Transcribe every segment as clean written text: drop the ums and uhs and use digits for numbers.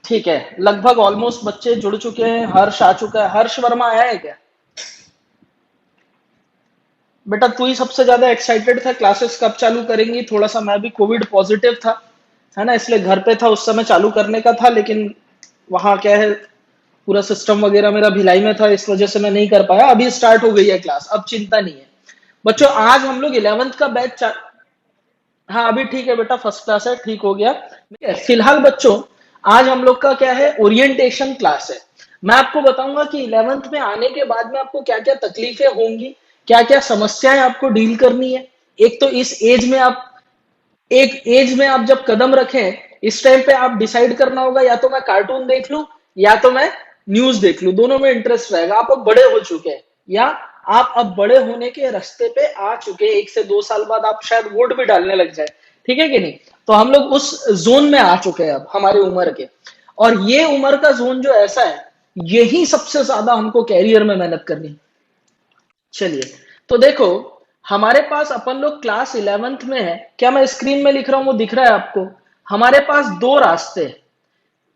ठीक है, लगभग ऑलमोस्ट बच्चे जुड़ चुके हैं। हर्ष आ चुका है। हर्ष वर्मा आया है क्या? बेटा तू ही सबसे ज्यादा एक्साइटेड था, क्लासेस कब चालू करेंगी? थोड़ा सा मैं भी कोविड पॉजिटिव था, है ना, इसलिए घर पे था, उस समय चालू करने का था, लेकिन वहां क्या है, पूरा सिस्टम वगैरह मेरा भिलाई में था, इस वजह से मैं नहीं कर पाया। अभी स्टार्ट हो गई है क्लास, अब चिंता नहीं है बच्चों। आज हम लोग 11th का बैच। हाँ अभी ठीक है बेटा, फर्स्ट क्लास है, ठीक हो गया। ठीक है, फिलहाल बच्चों आज हम लोग का क्या है, ओरिएंटेशन क्लास है। मैं आपको बताऊंगा कि 11th में आने के बाद में आपको क्या क्या तकलीफें होंगी, क्या क्या समस्याएं आपको डील करनी है। एक तो इस एज में आप, एक एज में आप जब कदम रखें, इस टाइम पे आप डिसाइड करना होगा, या तो मैं कार्टून देख लूं या तो मैं न्यूज देख लूं, दोनों में इंटरेस्ट रहेगा। आप अब बड़े हो चुके हैं, या आप अब बड़े होने के रास्ते पे आ चुके हैं, 1 से 2 साल बाद आप शायद वोट भी डालने लग जाए, ठीक है कि नहीं? तो हम लोग उस जोन में आ चुके हैं अब हमारी उम्र के। और ये उम्र का जोन जो ऐसा है, यही सबसे ज्यादा हमको कैरियर में मेहनत करनी है। चलिए, तो देखो, हमारे पास अपन लोग क्लास 11th में है। क्या मैं स्क्रीन में लिख रहा हूं वो दिख रहा है आपको? हमारे पास दो रास्ते हैं।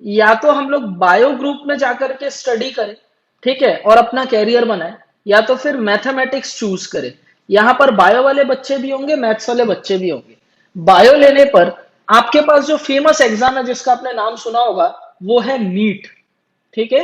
या तो हम लोग बायो ग्रुप में जाकर के स्टडी करें, ठीक है, और अपना कैरियर बनाए, या तो फिर मैथमेटिक्स चूज करें। यहां पर बायो वाले बच्चे भी होंगे, मैथ्स वाले बच्चे भी होंगे। बायो लेने पर आपके पास जो फेमस एग्जाम है जिसका आपने नाम सुना होगा, वो है नीट, ठीक है,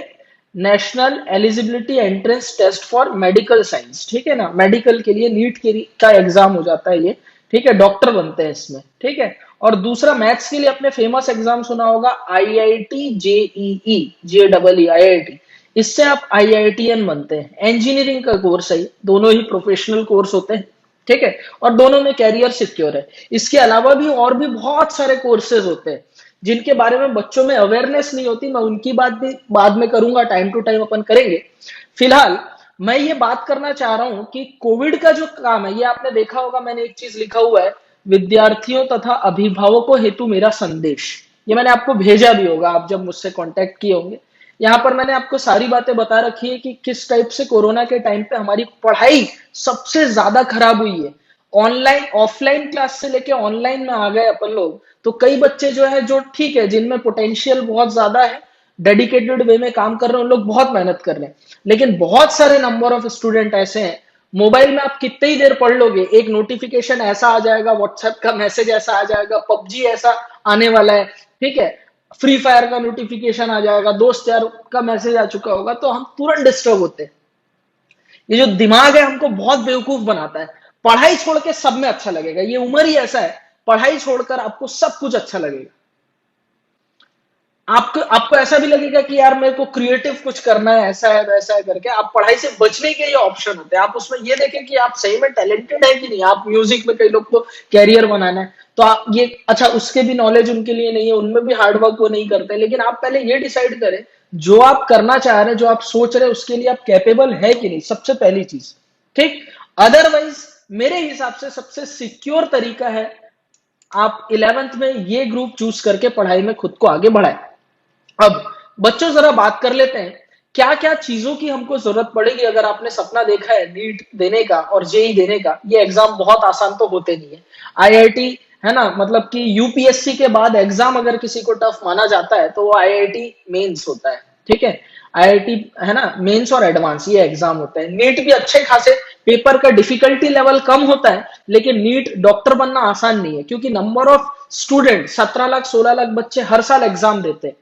national eligibility entrance test for medical science, ठीक है ना, मेडिकल के लिए नीट के का एग्जाम हो जाता है ये, ठीक है, डॉक्टर बनते हैं इसमें, ठीक है। और दूसरा मैथ्स के लिए अपने फेमस एग्जाम सुना होगा, आईआईटी जेईई, जे डबल ई आईआईटी। इससे आप आईआईटीएन बनते हैं। इंजीनियरिंग का कोर्स है, दोनों ही प्रोफेशनल कोर्स होते हैं, ठीक है, और दोनों में कैरियर सिक्योर है। इसके अलावा भी और भी बहुत सारे कोर्सेज होते हैं जिनके बारे में बच्चों में अवेयरनेस नहीं होती। मैं उनकी बात भी बाद में करूंगा, टाइम टू टाइम अपन करेंगे। फिलहाल मैं ये बात करना चाह रहा हूं कि कोविड का जो काम है, ये आपने देखा होगा, मैंने एक चीज लिखा हुआ है, विद्यार्थियों तथा अभिभावकों हेतु मेरा संदेश। ये मैंने आपको भेजा भी होगा, आप जब मुझसे कांटेक्ट किए होंगे। यहाँ पर मैंने आपको सारी बातें बता रखी है कि किस टाइप से कोरोना के टाइम पे हमारी पढ़ाई सबसे ज्यादा खराब हुई है। ऑनलाइन ऑफलाइन क्लास से लेके ऑनलाइन में आ गए अपन लोग, तो कई बच्चे जो है, जो ठीक है, जिनमें पोटेंशियल बहुत ज्यादा है, डेडिकेटेड वे में काम कर रहे हैं, उन लोग बहुत मेहनत कर रहे हैं। लेकिन बहुत सारे नंबर ऑफ स्टूडेंट ऐसे हैं, मोबाइल में आप कितनी ही देर पढ़ लोगे, एक नोटिफिकेशन ऐसा आ जाएगा, व्हाट्सएप का मैसेज ऐसा आ जाएगा, पबजी ऐसा आने वाला है, ठीक है, फ्री फायर का नोटिफिकेशन आ जाएगा, दोस्त यार का मैसेज आ चुका होगा, तो हम तुरंत डिस्टर्ब होते हैं। ये जो दिमाग है हमको बहुत बेवकूफ बनाता है। पढ़ाई छोड़ के सब में अच्छा लगेगा, ये उम्र ही ऐसा है, पढ़ाई छोड़कर आपको सब कुछ अच्छा लगेगा। आपको आपको ऐसा भी लगेगा कि यार मेरे को क्रिएटिव कुछ करना है, ऐसा है वैसा है करके। आप पढ़ाई से बचने के ये ऑप्शन होते हैं, आप उसमें ये देखें कि आप सही में टैलेंटेड है कि नहीं। आप म्यूजिक में, कई लोग को कैरियर बनाना है, तो आप ये अच्छा, उसके भी नॉलेज उनके लिए नहीं है, उनमें भी हार्डवर्क वो नहीं करते। लेकिन आप पहले ये डिसाइड करें, जो आप करना चाह रहे हैं, जो आप सोच रहे हैं, उसके लिए आप कैपेबल है कि नहीं, सबसे पहली चीज, ठीक। अदरवाइज मेरे हिसाब से सबसे सिक्योर तरीका है, आप 11th में ये ग्रुप चूज करके पढ़ाई में खुद को आगे बढ़ाएं। अब बच्चों जरा बात कर लेते हैं, क्या क्या चीजों की हमको जरूरत पड़ेगी अगर आपने सपना देखा है नीट देने का और जेई देने का। ये एग्जाम बहुत आसान तो होते नहीं है। आईआईटी, है ना, मतलब कि यूपीएससी के बाद एग्जाम अगर किसी को टफ माना जाता है तो वो आईआईटी मेंस होता है, ठीक है। आईआईटी, है ना, मेंस और एडवांस ये एग्जाम होता है। नीट भी अच्छे खासे, पेपर का डिफिकल्टी लेवल कम होता है, लेकिन नीट डॉक्टर बनना आसान नहीं है, क्योंकि number of student 17 lakh 16 lakh बच्चे हर साल एग्जाम देते हैं,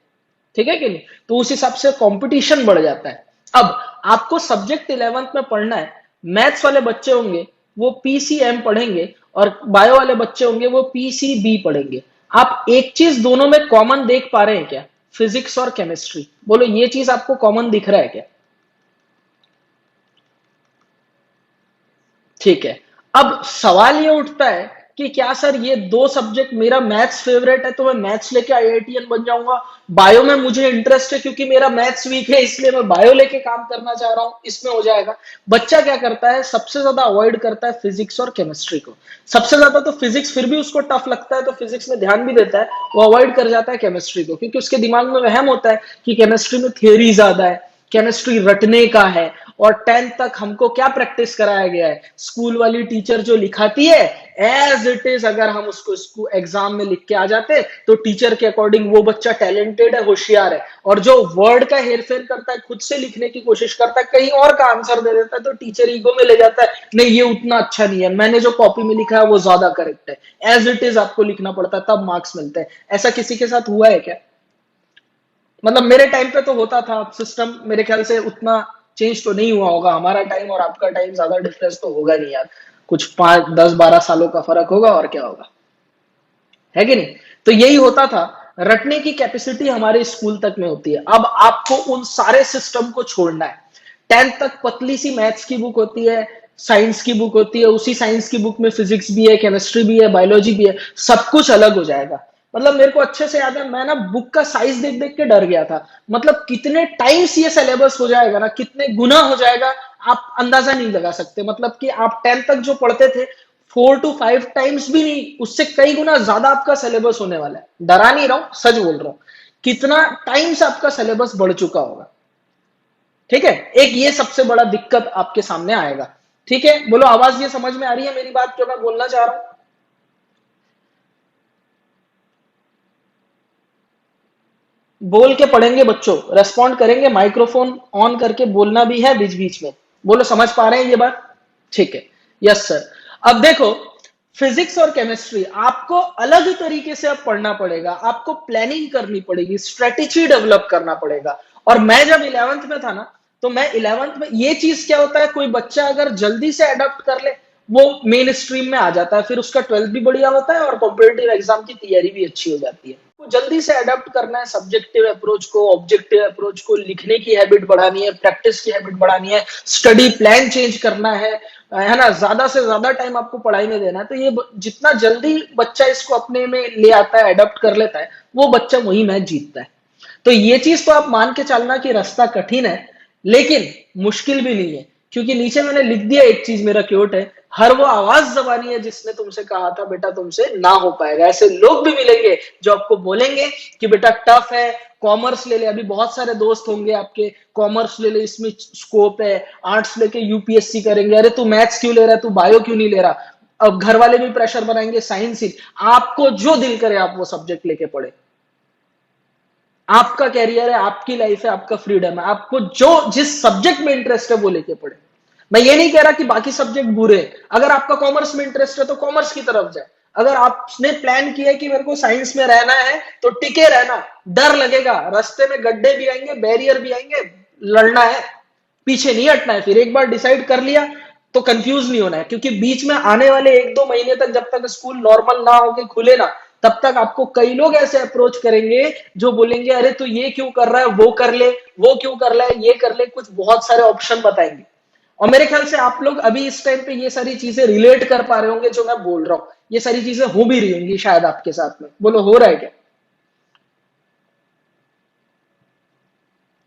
ठीक है कि नहीं। तो उस हिसाब से कंपटीशन बढ़ जाता है। अब आपको सब्जेक्ट 11th में पढ़ना है। मैथ्स वाले बच्चे होंगे वो पीसीएम पढ़ेंगे, और बायो वाले बच्चे होंगे वो पीसीबी पढ़ेंगे। आप एक चीज दोनों में कॉमन देख पा रहे हैं क्या? फिजिक्स और केमिस्ट्री। बोलो ये चीज आपको कॉमन दिख रहा है क्या? ठीक है। अब सवाल ये उठता है कि क्या सर ये दो सब्जेक्ट, मेरा मैथ्स फेवरेट है तो मैं मैथ्स लेके आईआईटीएन बन जाऊंगा, बायो में मुझे इंटरेस्ट है क्योंकि मेरा मैथ्स वीक है इसलिए मैं बायो लेके काम करना चाह रहा हूं, इसमें हो जाएगा। बच्चा क्या करता है, सबसे ज्यादा अवॉइड करता है फिजिक्स और केमिस्ट्री को। सबसे ज्यादा तो फिजिक्स फिर भी उसको टफ लगता है तो फिजिक्स में ध्यान भी देता है, वो अवॉइड कर जाता है केमिस्ट्री को, क्योंकि उसके दिमाग में वहम होता है कि केमिस्ट्री में थियोरी ज्यादा है, केमिस्ट्री रटने का है, और 10th तक हमको क्या प्रैक्टिस कराया गया है, स्कूल वाली टीचर जो लिखाती है एज इट इज, अगर हम उसको एग्जाम में लिख के आ जाते तो टीचर के अकॉर्डिंग वो बच्चा टैलेंटेड है, होशियार है। और जो वर्ड का हेरफेर करता है, खुद से लिखने की कोशिश करता है, कहीं और का आंसर दे देता है, तो टीचर ईगो में ले जाता है, नहीं ये उतना अच्छा नहीं है, मैंने जो कॉपी में लिखा है वो ज्यादा करेक्ट है, एज इट इज आपको लिखना पड़ता है तब मार्क्स मिलते हैं। ऐसा किसी के साथ हुआ है क्या? मतलब मेरे टाइम पे तो होता था सिस्टम, मेरे ख्याल से उतना चेंज तो नहीं हुआ होगा। हमारा टाइम और आपका टाइम ज्यादा डिफरेंस तो होगा नहीं यार, कुछ 5 10 12 सालों का फर्क होगा, और क्या होगा, है कि नहीं? तो यही होता था, रटने की कैपेसिटी हमारे स्कूल तक में होती है। अब आपको उन सारे सिस्टम को छोड़ना है। 10th तक पतली सी मैथ्स की बुक होती है, साइंस की बुक होती है, उसी साइंस की बुक में फिजिक्स भी है, केमिस्ट्री भी है, बायोलॉजी भी है, सब कुछ अलग हो जाएगा। मतलब मेरे को अच्छे से याद है, मैं ना बुक का साइज देख देख के डर गया था। मतलब कितने टाइम्स ये सिलेबस हो जाएगा ना, कितने गुना हो जाएगा, आप अंदाजा नहीं लगा सकते। मतलब कि आप 10th तक जो पढ़ते थे, 4 to 5 टाइम्स भी नहीं, उससे कई गुना ज्यादा आपका सिलेबस होने वाला है। डरा नहीं रहा हूं, सच बोल रहा हूं, कितना टाइम्स आपका सिलेबस बढ़ चुका होगा। ठीक है, एक ये सबसे बड़ा दिक्कत आपके सामने आएगा। ठीक है, बोलो आवाज ये समझ में आ रही है मेरी बात जो मैं बोलना चाह रहा हूं? बोल के पढ़ेंगे बच्चों, रेस्पॉन्ड करेंगे, माइक्रोफोन ऑन करके बोलना भी है बीच बीच में। बोलो समझ पा रहे हैं ये बात? ठीक है, यस सर। अब देखो, फिजिक्स और केमिस्ट्री आपको अलग तरीके से अब पढ़ना पड़ेगा, आपको प्लानिंग करनी पड़ेगी, स्ट्रेटेजी डेवलप करना पड़ेगा। और मैं जब 11th में था ना, तो मैं 11th में ये चीज क्या होता है, कोई बच्चा अगर जल्दी से अडॉप्ट कर ले, वो मेन स्ट्रीम में आ जाता है, फिर उसका 12th भी बढ़िया होता है और कॉम्पिटेटिव एग्जाम की तैयारी भी अच्छी हो जाती है। तो जल्दी से अडॉप्ट करना है सब्जेक्टिव अप्रोच को, ऑब्जेक्टिव अप्रोच को, लिखने की हैबिट बढ़ानी है, प्रैक्टिस की हैबिट बढ़ानी है, स्टडी प्लान चेंज करना है ना, ज्यादा से ज्यादा टाइम आपको पढ़ाई में देना है। तो ये जितना जल्दी बच्चा इसको अपने में ले आता है, अडॉप्ट कर लेता है, वो बच्चा वही मैच जीतता है। तो ये चीज तो आप मान के चलना कि रास्ता कठिन है, लेकिन मुश्किल भी नहीं है। क्योंकि नीचे मैंने लिख दिया एक चीज, मेरा क्योट है, हर वो आवाज जबानी है जिसने तुमसे कहा था बेटा तुमसे ना हो पाएगा। ऐसे लोग भी मिलेंगे जो आपको बोलेंगे कि बेटा टफ है, कॉमर्स ले ले। अभी बहुत सारे दोस्त होंगे आपके, कॉमर्स ले ले, इसमें स्कोप है, आर्ट्स लेके यूपीएससी करेंगे, अरे तू मैथ्स क्यों ले रहा है, तू बायो क्यों नहीं ले रहा। अब घर वाले भी प्रेशर बनाएंगे, साइंस ही। आपको जो दिल करे आप वो सब्जेक्ट लेके पढ़े, आपका कैरियर है, आपकी लाइफ है, आपका फ्रीडम है, आपको जो जिस सब्जेक्ट में इंटरेस्ट है वो लेके पढ़े। मैं ये नहीं कह रहा कि बाकी सब्जेक्ट बुरे हैं, अगर आपका कॉमर्स में इंटरेस्ट है तो कॉमर्स की तरफ जाए। अगर आपने प्लान किया है कि मेरे को साइंस में रहना है, तो टिके रहना, डर लगेगा, रास्ते में गड्ढे भी आएंगे, बैरियर भी आएंगे, लड़ना है, पीछे नहीं हटना है। फिर एक बार डिसाइड कर लिया तो कंफ्यूज नहीं होना है, क्योंकि बीच में आने वाले 1 2 महीने तक जब तक स्कूल नॉर्मल ना होके खुले ना, तब तक आपको कई लोग ऐसे अप्रोच करेंगे जो बोलेंगे अरे तू ये क्यों कर रहा है, वो कर ले, वो क्यों कर रहा है, ये कर ले, कुछ बहुत सारे ऑप्शन बताएंगे। और मेरे ख्याल से आप लोग अभी इस टाइम पे ये सारी चीजें रिलेट कर पा रहे होंगे जो मैं बोल रहा हूँ, ये सारी चीजें हो भी रही होंगी शायद आपके साथ में। बोलो हो रहा है क्या?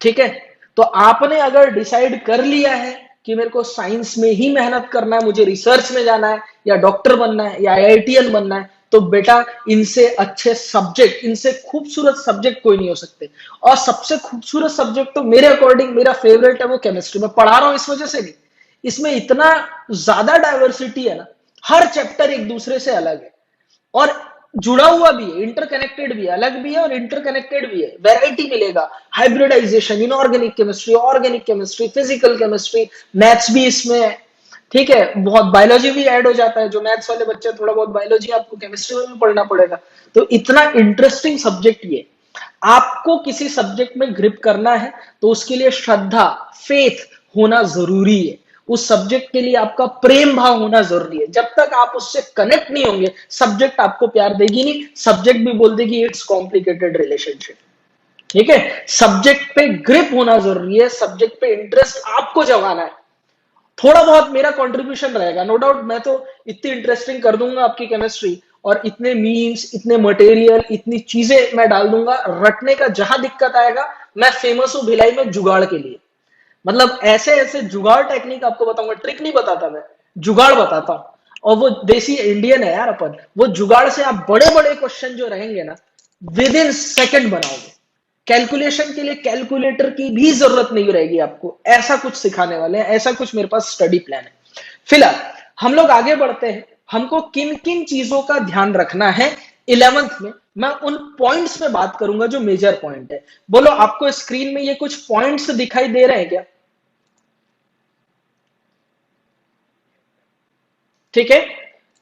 ठीक है, तो आपने अगर डिसाइड कर लिया है कि मेरे को साइंस में ही मेहनत करना है, मुझे रिसर्च में जाना है, या डॉक्टर बनना है, या आईआईटीएन बनना है, तो बेटा इनसे अच्छे सब्जेक्ट, इनसे खूबसूरत सब्जेक्ट कोई नहीं हो सकते। और सबसे खूबसूरत सब्जेक्ट तो मेरे अकॉर्डिंग मेरा फेवरेट है वो केमिस्ट्री। मैं पढ़ा रहा हूं इस वजह से नहीं, इसमें इतना ज्यादा डाइवर्सिटी है ना, हर चैप्टर एक दूसरे से अलग है, और जुड़ा हुआ भी है, इंटरकनेक्टेड भी है, अलग भी है और इंटरकनेक्टेड भी है। वैरायटी मिलेगा, hybridisation, inorganic chemistry, organic chemistry, physical chemistry, maths भी इसमें है। ठीक है, बहुत बायोलॉजी भी ऐड हो जाता है, जो मैथ्स वाले बच्चे थोड़ा बहुत बायोलॉजी आपको केमिस्ट्री में भी पढ़ना पड़ेगा। तो इतना इंटरेस्टिंग सब्जेक्ट ये। आपको किसी सब्जेक्ट में ग्रिप करना है तो उसके लिए श्रद्धा, फेथ होना जरूरी है। उस सब्जेक्ट के लिए आपका प्रेम भाव होना जरूरी है। जब तक आप उससे कनेक्ट नहीं होंगे, सब्जेक्ट आपको प्यार देगी नहीं, सब्जेक्ट भी बोल देगी इट्स कॉम्प्लिकेटेड रिलेशनशिप। ठीक है, सब्जेक्ट पे ग्रिप होना जरूरी है, सब्जेक्ट पे इंटरेस्ट आपको जगाना है। थोड़ा बहुत मेरा कंट्रीब्यूशन रहेगा, नो डाउट। मैं तो इतनी इंटरेस्टिंग कर दूंगा आपकी केमिस्ट्री, और इतने मीम्स, इतने मटेरियल, इतनी चीजें मैं डाल दूंगा। रटने का जहां दिक्कत आएगा, मैं फेमस हूं भिलाई में जुगाड़ के लिए। मतलब ऐसे ऐसे जुगाड़ टेक्निक आपको बताऊंगा, ट्रिक नहीं बताता मैं, जुगाड़ बताता हूं। और वो देसी इंडियन है यार अपन, वो जुगाड़ से आप बड़े बड़े क्वेश्चन जो रहेंगे ना, विद इन सेकंड बनाओगे। कैलकुलेशन के लिए कैलकुलेटर की भी जरूरत नहीं रहेगी आपको, ऐसा कुछ सिखाने वाले हैं, ऐसा कुछ मेरे पास स्टडी प्लान है। फिलहाल हम लोग आगे बढ़ते हैं, हमको किन किन चीजों का ध्यान रखना है 11th में, मैं उन पॉइंट्स में बात करूंगा जो मेजर पॉइंट है। बोलो आपको स्क्रीन में ये कुछ पॉइंट्स दिखाई दे रहे हैं क्या? ठीक है,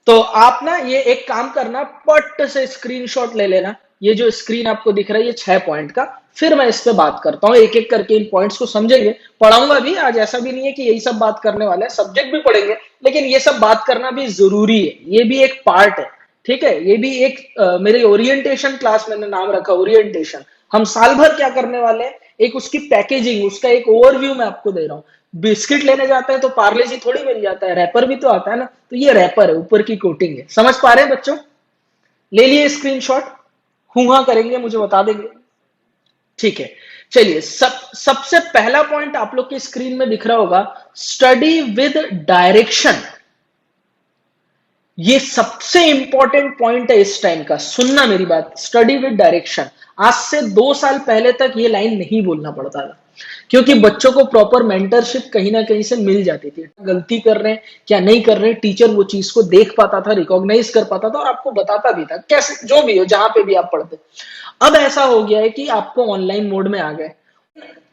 तो आप ना ये एक काम करना, पट से स्क्रीनशॉट ले लेना, ये जो स्क्रीन आपको दिख रहा है ये 6 पॉइंट का, फिर मैं इस पे बात करता हूं, एक एक करके इन पॉइंट्स को समझेंगे, पढ़ाऊंगा भी आज, ऐसा भी नहीं है कि यही सब बात करने वाले हैं, सब्जेक्ट भी पढ़ेंगे, लेकिन ये सब बात करना भी जरूरी है, ये भी एक पार्ट है। ठीक है, ये भी एक मेरे ओरिएंटेशन क्लास मैंने नाम रखा ओरिएंटेशन, हम साल भर क्या करने वाले हैं, एक उसकी पैकेजिंग, उसका एक ओवरव्यू मैं आपको दे रहा हूं। बिस्किट लेने जाते हैं तो पार्ले जी थोड़ी मिल जाता है, रैपर भी तो आता है ना, तो ये रैपर है, ऊपर की कोटिंग है, समझ पा रहे हैं बच्चों? ले लिए स्क्रीनशॉट? हुआ करेंगे, मुझे बता देंगे। ठीक है, चलिए, सबसे पहला पॉइंट आप लोग की स्क्रीन में दिख रहा होगा, स्टडी विद डायरेक्शन। ये सबसे इंपॉर्टेंट पॉइंट है इस टाइम का, सुनना मेरी बात, स्टडी विद डायरेक्शन। आज से 2 साल पहले तक ये लाइन नहीं बोलना पड़ता था, क्योंकि बच्चों को प्रॉपर मेंटरशिप कहीं ना कहीं से मिल जाती थी, गलती कर रहे हैं क्या नहीं कर रहे हैं, टीचर वो चीज को देख पाता था, रिकॉग्नाइज कर पाता था और आपको बताता भी था, कैसे जो भी हो जहां पे भी आप पढ़ते। अब ऐसा हो गया है कि आपको ऑनलाइन मोड में आ गए।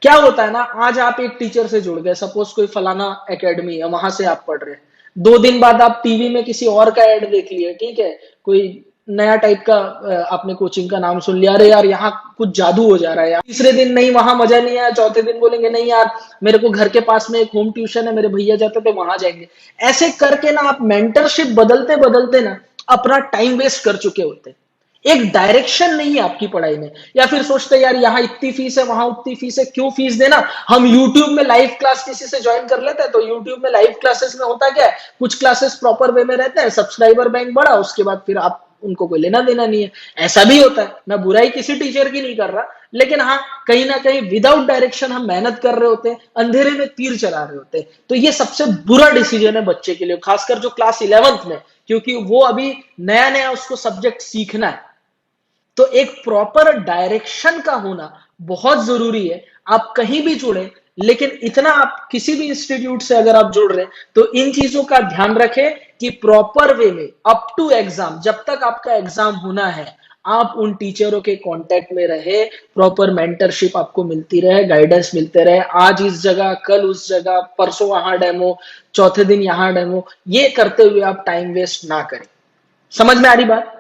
क्या होता है ना, आज आप एक टीचर से जुड़ गए, सपोज कोई फलाना एकेडमी है, वहां से आप पढ़ रहे हैं, 2 दिन बाद आप टीवी में किसी और का ऐड देख लिए, ठीक है, कोई नया टाइप का आपने कोचिंग का नाम सुन लिया, अरे यार यहाँ कुछ जादू हो जा रहा है यार, तीसरे दिन नहीं वहां मजा नहीं आया, चौथे दिन बोलेंगे नहीं यार मेरे को घर के पास में एक होम ट्यूशन है, मेरे भैया जाते थे वहां जाएंगे। ऐसे करके ना आप मेंटरशिप बदलते बदलते ना अपना टाइम वेस्ट कर चुके होते, एक डायरेक्शन नहीं है आपकी पढ़ाई में, या फिर सोचते यार यहाँ इतनी फीस है वहां उतनी फीस है, क्यों फीस देना, हम यूट्यूब में लाइव क्लास किसी से ज्वाइन कर लेते हैं, तो यूट्यूब में लाइव क्लासेस में होता क्या है, कुछ क्लासेस प्रॉपर वे में रहते हैं, सब्सक्राइबर बैंक बढ़ा, उसके बाद फिर आप उनको कोई लेना देना नहीं है, ऐसा भी होता है, मैं बुराई किसी टीचर की नहीं कर रहा, लेकिन हाँ कहीं ना कहीं विदाउट डायरेक्शन हम मेहनत कर रहे होते हैं, अंधेरे में तीर चला रहे होते हैं, तो ये सबसे बुरा डिसीजन है बच्चे के लिए, खासकर जो क्लास 11th में, क्योंकि वो अभी नया नया उसको सब्जेक्ट सीखना है, तो एक प्रॉपर डायरेक्शन का होना बहुत जरूरी है। आप कहीं भी जुड़े, लेकिन इतना आप किसी भी इंस्टीट्यूट से अगर आप जुड़ रहे हैं तो इन चीजों का ध्यान रखें कि प्रॉपर वे में अप टू एग्जाम, जब तक आपका एग्जाम होना है, आप उन टीचरों के कांटेक्ट में रहे, प्रॉपर मेंटरशिप आपको मिलती रहे, गाइडेंस मिलते रहे, आज इस जगह कल उस जगह, परसों वहां डेमो, चौथे दिन यहां डेमो, ये करते हुए आप टाइम वेस्ट ना करें। समझ में आ रही बात?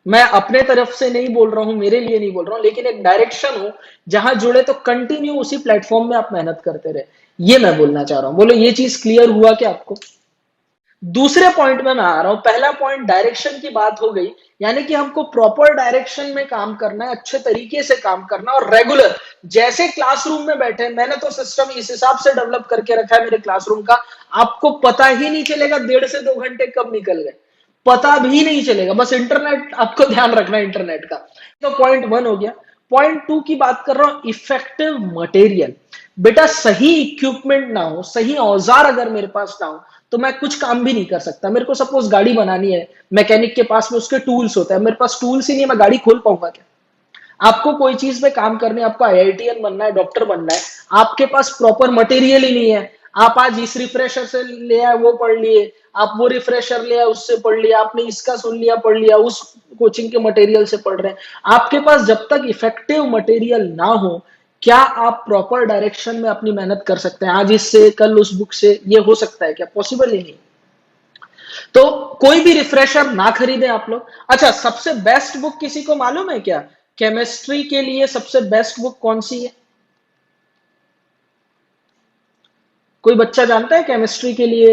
मैं अपने तरफ से नहीं बोल रहा हूं, मेरे लिए नहीं बोल रहा हूं, लेकिन एक डायरेक्शन हो, जहां जुड़े तो कंटिन्यू उसी प्लेटफॉर्म में आप मेहनत करते रहे, ये मैं बोलना चाह रहा हूं। बोलो ये चीज क्लियर हुआ क्या आपको? दूसरे पॉइंट में मैं आ रहा हूं, पहला पॉइंट डायरेक्शन की बात हो गई, यानी कि हमको प्रॉपर डायरेक्शन में काम करना है, अच्छे तरीके से काम करना, और रेगुलर, जैसे क्लासरूम में बैठे, मैंने तो सिस्टम इस हिसाब से डेवलप करके रखा है मेरे क्लासरूम का, आपको पता ही नहीं चलेगा 1.5 से 2 घंटे कब निकल गए, पता भी नहीं चलेगा, बस इंटरनेट आपको ध्यान रखना है इंटरनेट का। तो पॉइंट 1 हो गया। पॉइंट 2 की बात कर रहा हूं, इफेक्टिव मटेरियल। बेटा सही इक्विपमेंट ना हो, सही औजार अगर मेरे पास ना हो, तो मैं कुछ काम भी नहीं कर सकता। मेरे को सपोज गाड़ी बनानी है, मैकेनिक के पास में उसके टूल्स होते हैं, मेरे पास टूल्स ही नहीं है, मैं गाड़ी खोल पाऊंगा क्या? आपको कोई चीज में काम करने, आपको आईआईटीएन बनना है, डॉक्टर बनना है, आपके पास प्रॉपर मटेरियल ही नहीं है, आप आज इस रिफ्रेशर से ले आए वो पढ़ लिए, आप वो रिफ्रेशर ले आए उससे पढ़ लिया, आपने इसका सुन लिया पढ़ लिया, उस कोचिंग के मटेरियल से पढ़ रहे हैं, आपके पास जब तक इफेक्टिव मटेरियल ना हो, क्या आप प्रॉपर डायरेक्शन में अपनी मेहनत कर सकते हैं? आज इससे कल उस बुक से, ये हो सकता है क्या? पॉसिबल ही नहीं। तो कोई भी रिफ्रेशर ना खरीदे आप लोग। अच्छा, सबसे बेस्ट बुक किसी को मालूम है क्या? केमिस्ट्री के लिए सबसे बेस्ट बुक कौन सी है? कोई बच्चा जानता है केमिस्ट्री के लिए?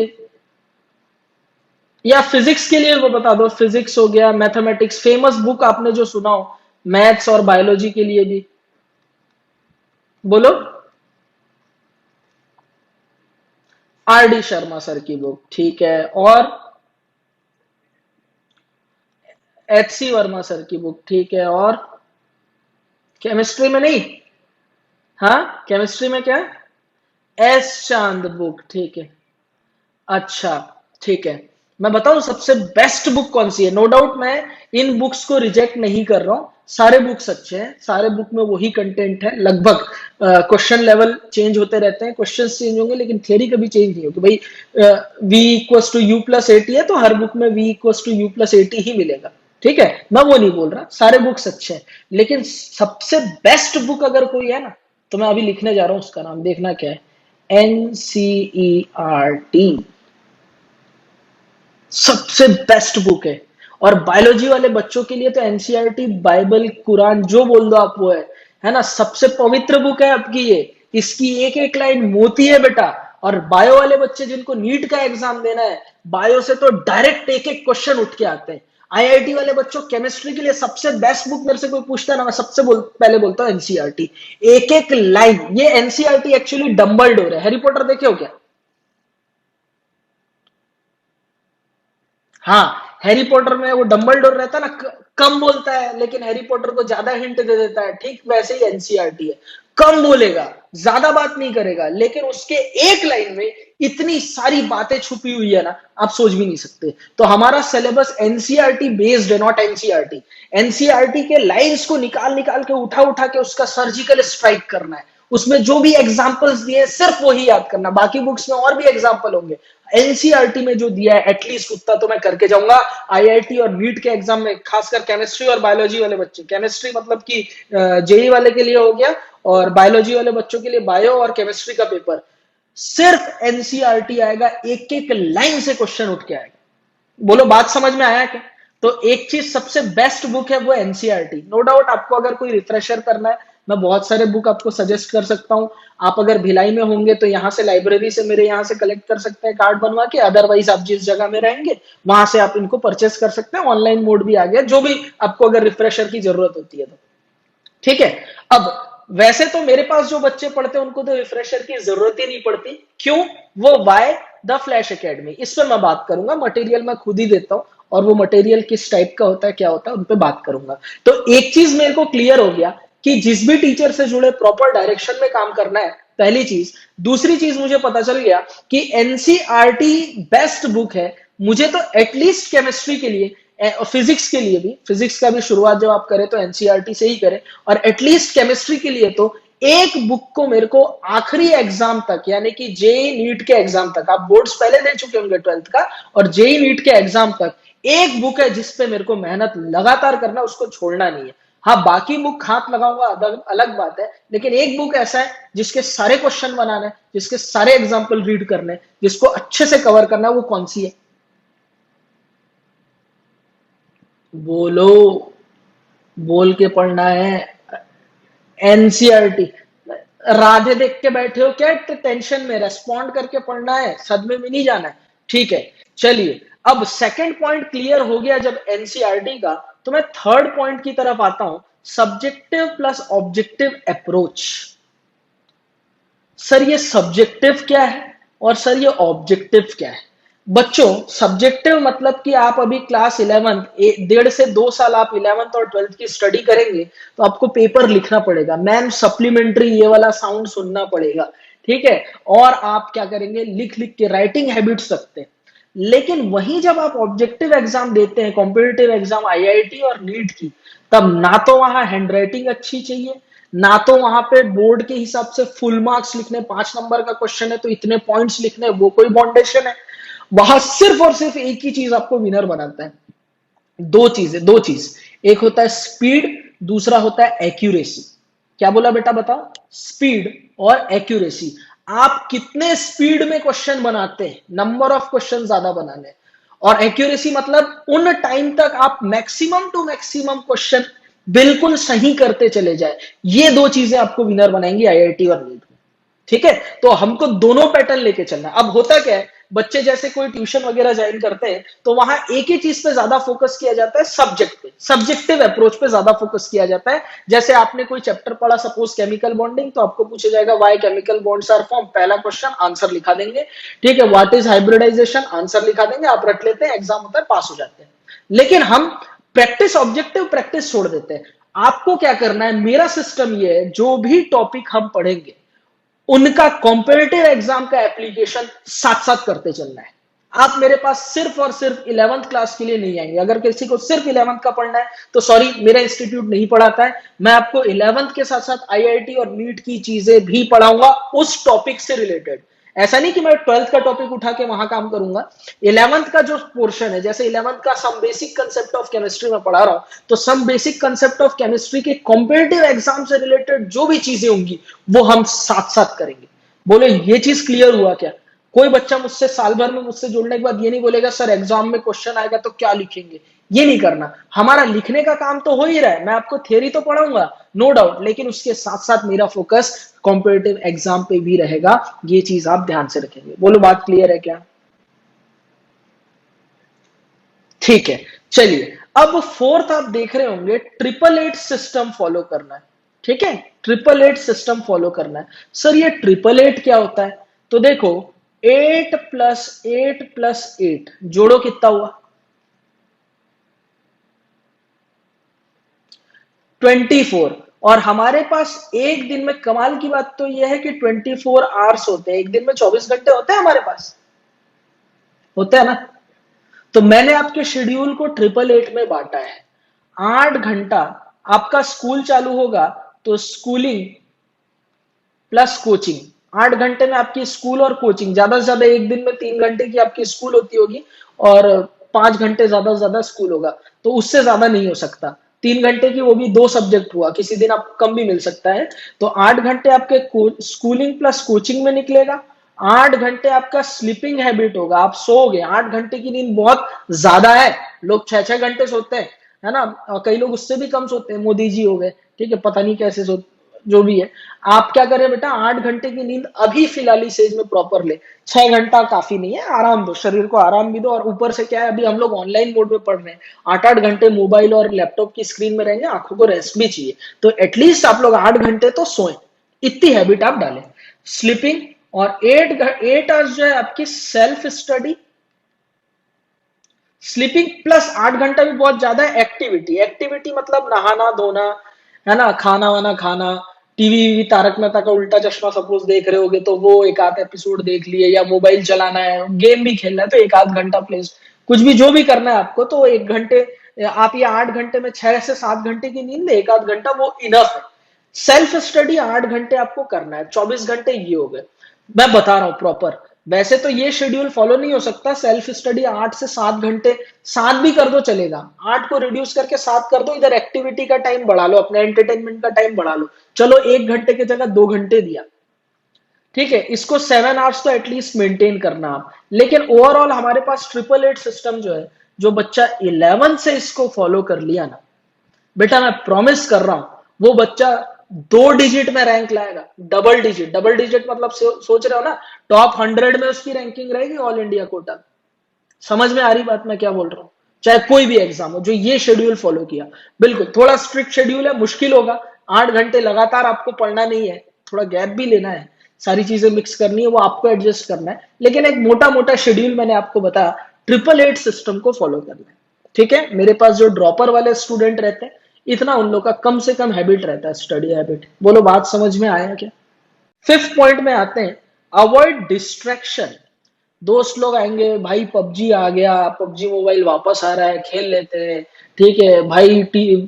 या फिजिक्स के लिए वो बता दो, फिजिक्स हो गया, मैथमेटिक्स, फेमस बुक आपने जो सुना हो, मैथ्स और बायोलॉजी के लिए भी, बोलो। आर डी शर्मा सर की बुक, ठीक है, और एच सी वर्मा सर की बुक, ठीक है, और केमिस्ट्री में नहीं, हाँ केमिस्ट्री में क्या? एस चांद बुक, ठीक है। अच्छा, ठीक है, मैं बताऊं सबसे बेस्ट बुक कौन सी है? नो डाउट मैं इन बुक्स को रिजेक्ट नहीं कर रहा हूं, सारे बुक्स अच्छे हैं, सारे बुक में वही कंटेंट है लगभग। क्वेश्चन लेवल चेंज होते रहते हैं, क्वेश्चंस चेंज होंगे लेकिन थ्योरी कभी चेंज नहीं होगी। भाई v equals to u plus at है तो हर बुक में v equals to u plus at ही मिलेगा। ठीक है, मैं वो नहीं बोल रहा, सारे बुक्स अच्छे हैं, लेकिन सबसे बेस्ट बुक अगर कोई है ना, तो मैं अभी लिखने जा रहा हूं उसका नाम, देखना क्या है, एनसीईआरटी सबसे बेस्ट बुक है। और बायोलॉजी वाले बच्चों के लिए तो एनसीईआरटी बाइबल कुरान जो बोल दो आप वो है ना, सबसे पवित्र बुक है आपकी ये। इसकी एक एक लाइन मोती है बेटा। और बायो वाले बच्चे जिनको नीट का एग्जाम देना है, बायो से तो डायरेक्ट एक एक क्वेश्चन उठ के आते हैं। आईआईटी वाले बच्चों केमिस्ट्री के लिए सबसे बेस्ट बुक मेरे से कोई पूछता है ना, मैं सबसे पहले बोलता हूँ एनसीईआरटी। एक एक लाइन, ये एनसीईआरटी एक्चुअली डम्बल डोर है। हैरी पॉटर देखे हो क्या? हाँ, हैरी पॉटर में वो डंबलडोर रहता है ना, कम बोलता है लेकिन हैरी पॉटर को ज्यादा हिंट दे देता है। ठीक वैसे ही एनसीईआरटी है, कम बोलेगा, ज्यादा बात नहीं करेगा, लेकिन उसके एक लाइन में इतनी सारी बातें छुपी हुई है ना, आप सोच भी नहीं सकते। तो हमारा सिलेबस एनसीईआरटी बेस्ड है, नॉट एनसीईआरटी। एनसीईआरटी के लाइंस को निकाल निकाल के उठा उठा के उसका सर्जिकल स्ट्राइक करना है। उसमें जो भी एग्जाम्पल्स दिए सिर्फ वही याद करना, बाकी बुक्स में और भी एग्जाम्पल होंगे। एनसीईआरटी में जो दिया है एटलीस्ट उतना तो मैं करके जाऊंगा। आईआईटी और नीट के एग्जाम में खासकर केमिस्ट्री और बायोलॉजी वाले बच्चे, केमिस्ट्री मतलब कि जेई वाले के लिए हो गया, और बायोलॉजी वाले बच्चों के लिए बायो और केमिस्ट्री का पेपर, सिर्फ एनसीईआरटी आएगा, एक एक लाइन से क्वेश्चन उठ के आएगा। बोलो बात समझ में आया क्या? तो एक चीज सबसे बेस्ट बुक है वो एनसीईआरटी, नो डाउट। आपको अगर कोई रिफ्रेशर करना है, मैं बहुत सारे बुक आपको सजेस्ट कर सकता हूं। आप अगर भिलाई में होंगे तो यहाँ से लाइब्रेरी से, मेरे यहाँ से कलेक्ट कर सकते हैं कार्ड बनवा के। अदरवाइज आप जिस जगह में रहेंगे वहां से आप इनको परचेस कर सकते हैं। ऑनलाइन मोड भी आ गया, जो भी आपको अगर रिफ्रेशर की जरूरत होती है तो। ठीक है। अब वैसे तो मेरे पास जो बच्चे पढ़ते हैं उनको तो रिफ्रेशर की जरूरत ही नहीं पड़ती। क्यों? वो वाई द फ्लैश एकेडमी, इस पर मैं बात करूंगा। मटेरियल मैं खुद ही देता हूं, और वो मटेरियल किस टाइप का होता है, क्या होता है, उन पर बात करूंगा। तो एक चीज मेरे को क्लियर हो गया कि जिस भी टीचर से जुड़े प्रॉपर डायरेक्शन में काम करना है, पहली चीज। दूसरी चीज मुझे पता चल गया कि एनसीईआरटी बेस्ट बुक है। मुझे तो एटलीस्ट केमिस्ट्री के लिए, फिजिक्स के लिए भी, फिजिक्स का भी शुरुआत जब आप करें तो एनसीईआरटी से ही करें, और एटलीस्ट केमिस्ट्री के लिए तो एक बुक को मेरे को आखिरी एग्जाम तक, यानी कि जेई नीट के एग्जाम तक, आप बोर्ड्स पहले दे चुके होंगे 12th का, और जेई नीट के एग्जाम तक एक बुक है जिसपे मेरे को मेहनत लगातार करना, उसको छोड़ना नहीं है। हाँ, बाकी बुक हाथ लगाऊंगा अलग बात है, लेकिन एक बुक ऐसा है जिसके सारे क्वेश्चन बनाने, जिसके सारे एग्जाम्पल रीड करने, जिसको अच्छे से कवर करना, वो कौन सी है? बोलो, बोल के पढ़ना है। एनसीईआरटी। राधे देख के बैठे हो क्या? टेंशन में रेस्पॉन्ड करके पढ़ना है, सदमे में नहीं जाना है। ठीक है, चलिए। अब सेकंड पॉइंट क्लियर हो गया जब एनसीईआरटी का, तो मैं थर्ड पॉइंट की तरफ आता हूं, subjective plus objective approach. Sir ये सब्जेक्टिव क्या है और सर ये ऑब्जेक्टिव क्या है? बच्चों, सब्जेक्टिव मतलब कि आप अभी क्लास 11, 1.5 से 2 साल आप 11th और 12th की स्टडी करेंगे, तो आपको पेपर लिखना पड़ेगा, मैम सप्लीमेंट्री ये वाला साउंड सुनना पड़ेगा। ठीक है, और आप क्या करेंगे, लिख लिख के राइटिंग हैबिट्स रखते हैं। लेकिन वहीं जब आप ऑब्जेक्टिव एग्जाम देते हैं, कॉम्पिटिटिव एग्जाम आईआईटी और नीट की, तब ना तो वहां हैंडराइटिंग अच्छी चाहिए, ना तो वहां पे बोर्ड के हिसाब से फुल मार्क्स लिखने, 5 नंबर का क्वेश्चन है तो इतने पॉइंट्स लिखने, वो कोई बाउंडेशन है। वहां सिर्फ और सिर्फ एक ही चीज आपको विनर बनाता है, दो चीज। एक होता है स्पीड, दूसरा होता है एक्यूरेसी। क्या बोला बेटा, बताओ? स्पीड और एक्यूरेसी। आप कितने स्पीड में क्वेश्चन बनाते हैं, नंबर ऑफ क्वेश्चन ज्यादा बनाने, और एक्यूरेसी मतलब उन टाइम तक आप मैक्सिमम टू मैक्सिमम क्वेश्चन बिल्कुल सही करते चले जाए। ये दो चीजें आपको विनर बनाएंगी आईआईटी और नीट में। ठीक है, तो हमको दोनों पैटर्न लेके चलना है। अब होता क्या है, बच्चे जैसे कोई ट्यूशन वगैरह ज्वाइन करते हैं तो वहां एक ही चीज पे ज्यादा फोकस किया जाता है, सब्जेक्ट पे, सब्जेक्टिव अप्रोच पे ज्यादा फोकस किया जाता है। जैसे आपने कोई चैप्टर पढ़ा, सपोज केमिकल बॉन्डिंग, तो आपको पूछा जाएगा why chemical bonds are form, पहला क्वेश्चन, आंसर लिखा देंगे। ठीक है, व्हाट इज हाइब्रिडाइजेशन, आंसर लिखा देंगे, आप रट लेते हैं, एग्जाम होता है, पास हो जाते हैं। लेकिन हम प्रैक्टिस, ऑब्जेक्टिव प्रैक्टिस छोड़ देते हैं। आपको क्या करना है, मेरा सिस्टम ये है, जो भी टॉपिक हम पढ़ेंगे उनका कॉम्पिटिटिव एग्जाम का एप्लीकेशन साथ साथ करते चलना है। आप मेरे पास सिर्फ और सिर्फ 11th क्लास के लिए नहीं आएंगे। अगर किसी को सिर्फ 11th का पढ़ना है तो सॉरी, मेरा इंस्टीट्यूट नहीं पढ़ाता है। मैं आपको 11th के साथ साथ आईआईटी और नीट की चीजें भी पढ़ाऊंगा उस टॉपिक से रिलेटेड। ऐसा नहीं कि मैं 12th का टॉपिक उठा के वहां काम करूंगा। 11th का जो पोर्शन है, जैसे 11th का some basic concept of chemistry में पढ़ा रहा हूं, तो some basic concept of chemistry के कॉम्पिटिटिव एग्जाम से रिलेटेड जो भी चीजें होंगी वो हम साथ साथ करेंगे। बोले ये चीज क्लियर हुआ क्या? कोई बच्चा मुझसे साल भर में मुझसे जुड़ने के बाद ये नहीं बोलेगा सर एग्जाम में क्वेश्चन आएगा तो क्या लिखेंगे। ये नहीं करना। हमारा लिखने का काम तो हो ही रहा है, मैं आपको थ्योरी तो पढ़ाऊंगा नो डाउट, लेकिन उसके साथ साथ मेरा फोकस कॉम्पिटिटिव एग्जाम पे भी रहेगा। ये चीज आप ध्यान से रखेंगे। बोलो बात क्लियर है क्या? ठीक है, चलिए। अब फोर्थ आप देख रहे होंगे, 888 सिस्टम फॉलो करना है। ठीक है, 888 सिस्टम फॉलो करना है। सर ये 888 क्या होता है? तो देखो, 8 + 8 + 8 जोड़ो कितना हुआ? 24। और हमारे पास एक दिन में, कमाल की बात तो यह है कि 24 आवर्स होते हैं, एक दिन में 24 घंटे होते हैं हमारे पास, होते हैं ना? तो मैंने आपके शेड्यूल को 888 में बांटा है। 8 घंटा आपका स्कूल चालू होगा तो स्कूलिंग प्लस कोचिंग। 8 घंटे में आपकी स्कूल और कोचिंग, ज्यादा से ज्यादा एक दिन में 3 घंटे की आपकी स्कूल होती होगी और 5 घंटे ज्यादा से ज्यादा स्कूल होगा, तो उससे ज्यादा नहीं हो सकता। 3 घंटे की, वो भी 2 सब्जेक्ट हुआ, किसी दिन आप कम भी मिल सकता है। तो 8 घंटे आपके स्कूलिंग प्लस कोचिंग में निकलेगा। 8 घंटे आपका स्लीपिंग हैबिट होगा, आप सोओगे। 8 घंटे की नींद बहुत ज्यादा है, लोग 6-6 घंटे सोते हैं, है ना? और कई लोग उससे भी कम सोते हैं, मोदी जी हो गए, ठीक है, पता नहीं कैसे सोते, जो भी है। आप क्या करें बेटा, 8 घंटे की नींद अभी फिलहाल इस एज में प्रॉपर ले। 6 घंटा काफी नहीं है, आराम दो, शरीर को आराम भी दो। और ऊपर से क्या है, अभी हम लोग ऑनलाइन मोड में पढ़ रहे हैं, 8-8 घंटे मोबाइल और लैपटॉप की स्क्रीन में रहेंगे, आंखों को रेस्ट भी चाहिए। तो एटलीस्ट आप लोग 8 घंटे तो सोएं, इतनी हैबिट आप डालें। स्लीपिंग, और 8 आवर्स जो है आपकी सेल्फ स्टडी। स्लीपिंग प्लस 8 घंटा भी बहुत ज्यादा है। एक्टिविटी, एक्टिविटी मतलब नहाना धोना, है ना, खाना वाना खाना। टीवी वीवी, तारक मेहता का उल्टा चश्मा सपोज देख रहे होगे तो वो एक आध एपिसोड देख लिए, या मोबाइल चलाना है, गेम भी खेलना है तो एक आध घंटा प्ले, कुछ भी जो भी करना है आपको तो 1 घंटे। आप ये 8 घंटे में 6 से 7 घंटे की नींद, एक आध घंटा वो इनफ है। सेल्फ स्टडी 8 घंटे आपको करना है, 24 घंटे ये हो गए। मैं बता रहा हूं प्रॉपर। वैसे तो ये शेड्यूल फॉलो नहीं हो सकता, सेल्फ स्टडी 8 से 7 घंटे, 7 भी कर दो चलेगा, 8 को रिड्यूस करके 7 कर दो। इधर एक्टिविटी का टाइम बढ़ा लो, अपने एंटरटेनमेंट का टाइम बढ़ा लो। चलो 1 घंटे की जगह 2 घंटे दिया, ठीक है। इसको 7 आवर्स तो एटलीस्ट मेंटेन करना आप। लेकिन ओवरऑल हमारे पास 888 सिस्टम जो है, जो बच्चा 11 से इसको फॉलो कर लिया ना, बेटा मैं प्रॉमिस कर रहा हूं वो बच्चा 2 डिजिट में रैंक लाएगा। डबल डिजिट, डबल डिजिट मतलब सोच रहे हो ना, टॉप 100 में उसकी रैंकिंग रहेगी ऑल इंडिया कोटा। समझ में आ रही बात मैं क्या बोल रहा हूँ? चाहे कोई भी एग्जाम हो, जो ये शेड्यूल फॉलो किया। बिल्कुल थोड़ा स्ट्रिक्ट शेड्यूल है, मुश्किल होगा। 8 घंटे लगातार आपको पढ़ना नहीं है, थोड़ा गैप भी लेना है, सारी चीजें मिक्स करनी है, वो आपको एडजस्ट करना है। लेकिन एक मोटा मोटा शेड्यूल मैंने आपको बताया, 888 सिस्टम को फॉलो करना है। ठीक है, मेरे पास जो ड्रॉपर वाले स्टूडेंट रहते हैं, इतना उन लोग का कम से कम हैबिट रहता है, स्टडी हैबिट। बोलो बात समझ में आया क्या? फिफ्थ पॉइंट में आते हैं, अवॉइड डिस्ट्रैक्शन। दोस्त लोग आएंगे, भाई पबजी आ गया, पबजी मोबाइल वापस आ रहा है, खेल लेते हैं। ठीक है भाई,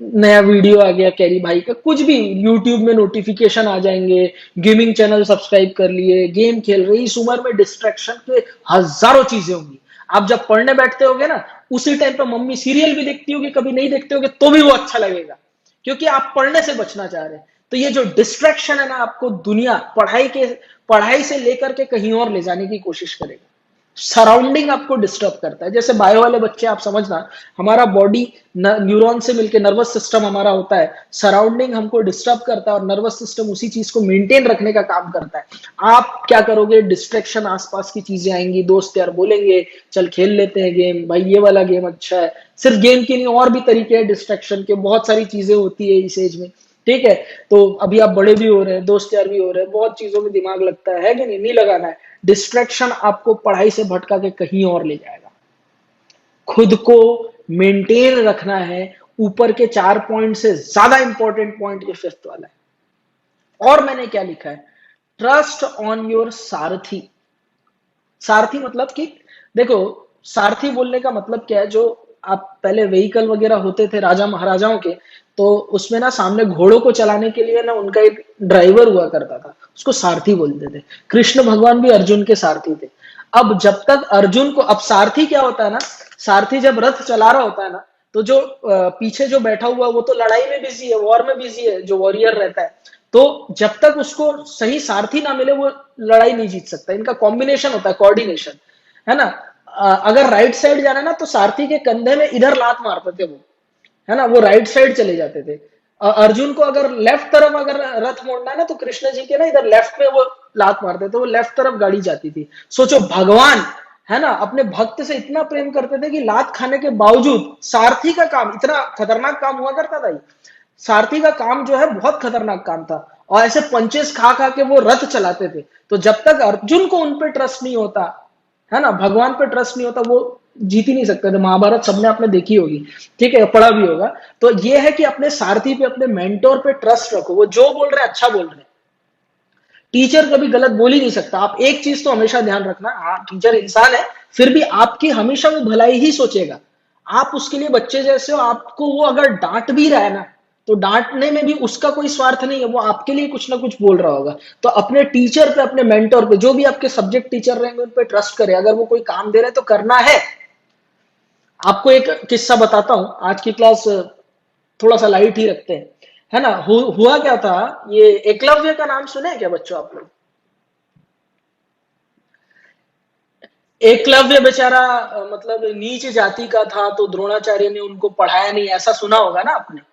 नया वीडियो आ गया कैरी भाई का, कुछ भी यूट्यूब में नोटिफिकेशन आ जाएंगे, गेमिंग चैनल सब्सक्राइब कर लिए, गेम खेल रहे। इस उम्र में डिस्ट्रैक्शन के हजारों चीजें होंगी। आप जब पढ़ने बैठते होगे ना, उसी टाइम पे मम्मी सीरियल भी देखती होगी, कभी नहीं देखते होगे तो भी वो अच्छा लगेगा, क्योंकि आप पढ़ने से बचना चाह रहे हैं। तो ये जो डिस्ट्रैक्शन है ना, आपको दुनिया, पढ़ाई से लेकर के कहीं और ले जाने की कोशिश करेगा। सराउंडिंग आपको डिस्टर्ब करता है। जैसे बायो वाले बच्चे, आप समझना, हमारा बॉडी न्यूरॉन से मिलकर नर्वस सिस्टम हमारा होता है, सराउंडिंग हमको डिस्टर्ब करता है और नर्वस सिस्टम उसी चीज को मेंटेन रखने का काम करता है। आप क्या करोगे, डिस्ट्रैक्शन, आसपास की चीजें आएंगी, दोस्त यार बोलेंगे चल खेल लेते हैं गेम, भाई ये वाला गेम अच्छा है। सिर्फ गेम की नहीं, और भी तरीके हैं डिस्ट्रैक्शन के, बहुत सारी चीजें होती है इस एज में। ठीक है, तो अभी आप बड़े भी हो रहे हैं, दोस्त यार भी हो रहे हैं, बहुत चीजों में दिमाग लगता है कि नहीं? नहीं लगाना है। डिस्ट्रैक्शन आपको पढ़ाई से भटका के कहीं और ले जाएगा। खुद को मेंटेन रखना है। ऊपर के 4 पॉइंट से ज्यादा इंपॉर्टेंट पॉइंट ये फिफ्थ वाला है। और मैंने क्या लिखा है, ट्रस्ट ऑन योर सारथी। सारथी मतलब कि देखो, सारथी बोलने का मतलब क्या है, जो आप पहले व्हीकल वगैरह होते थे राजा महाराजाओं के, तो उसमें ना सामने घोड़ों को चलाने के लिए ना उनका एक ड्राइवर हुआ करता था, उसको सारथी बोलते थे। कृष्ण भगवान भी अर्जुन के सारथी थे। अब जब तक अर्जुन को, अब सारथी क्या होता है ना, सारथी जब रथ चला रहा होता है ना, तो जो पीछे जो बैठा हुआ है वो तो लड़ाई में बिजी है, वॉर में बिजी है, जो वॉरियर रहता है। तो जब तक उसको सही सारथी ना मिले वो लड़ाई नहीं जीत सकता। इनका कॉम्बिनेशन होता है, कोऑर्डिनेशन, है ना। अगर राइट साइड जाना है ना, तो सारथी के कंधे में इधर लात मारते थे वो, है ना, वो राइट साइड चले जाते थे। अर्जुन को अगर लेफ्ट तरफ अगर रथ मोड़ना है ना, तो कृष्ण जी के ना इधर लेफ्ट में वो लात मारते थे, वो लेफ्ट तरफ गाड़ी जाती थी। सोचो, भगवान, है ना, अपने भक्त से इतना प्रेम करते थे कि लात खाने के बावजूद सारथी का काम, इतना खतरनाक काम हुआ करता था ये। सारथी का काम जो है बहुत खतरनाक काम था, और ऐसे पंचेस खा खा के वो रथ चलाते थे। तो जब तक अर्जुन को उन पे ट्रस्ट नहीं होता, है ना, भगवान पे ट्रस्ट नहीं होता, वो जीत ही नहीं सकते थे। महाभारत सबने आपने देखी होगी, ठीक है, पढ़ा भी होगा। तो ये है कि अपने सारथी पे, अपने मेंटोर पे ट्रस्ट रखो, वो जो बोल रहे हैं अच्छा बोल रहे हैं। टीचर कभी गलत बोल ही नहीं सकता। आप एक चीज तो हमेशा ध्यान रखना, हाँ टीचर इंसान है, फिर भी आपकी हमेशा वो भलाई ही सोचेगा। आप उसके लिए बच्चे जैसे हो, आपको वो अगर डांट भी रहा है ना, तो डांटने में भी उसका कोई स्वार्थ नहीं है, वो आपके लिए कुछ ना कुछ बोल रहा होगा। तो अपने टीचर पे, अपने मेंटोर पे, जो भी आपके सब्जेक्ट टीचर रहेंगे उन पे ट्रस्ट करें। अगर वो कोई काम दे रहे हैं तो करना है। आपको एक किस्सा बताता हूं, आज की क्लास थोड़ा सा लाइट ही रखते हैं, है ना। हुआ क्या था, ये एकलव्य का नाम सुने हैं क्या बच्चों आप लोग? एकलव्य बेचारा मतलब नीच जाति का था, तो द्रोणाचार्य ने उनको पढ़ाया नहीं, ऐसा सुना होगा ना आपने।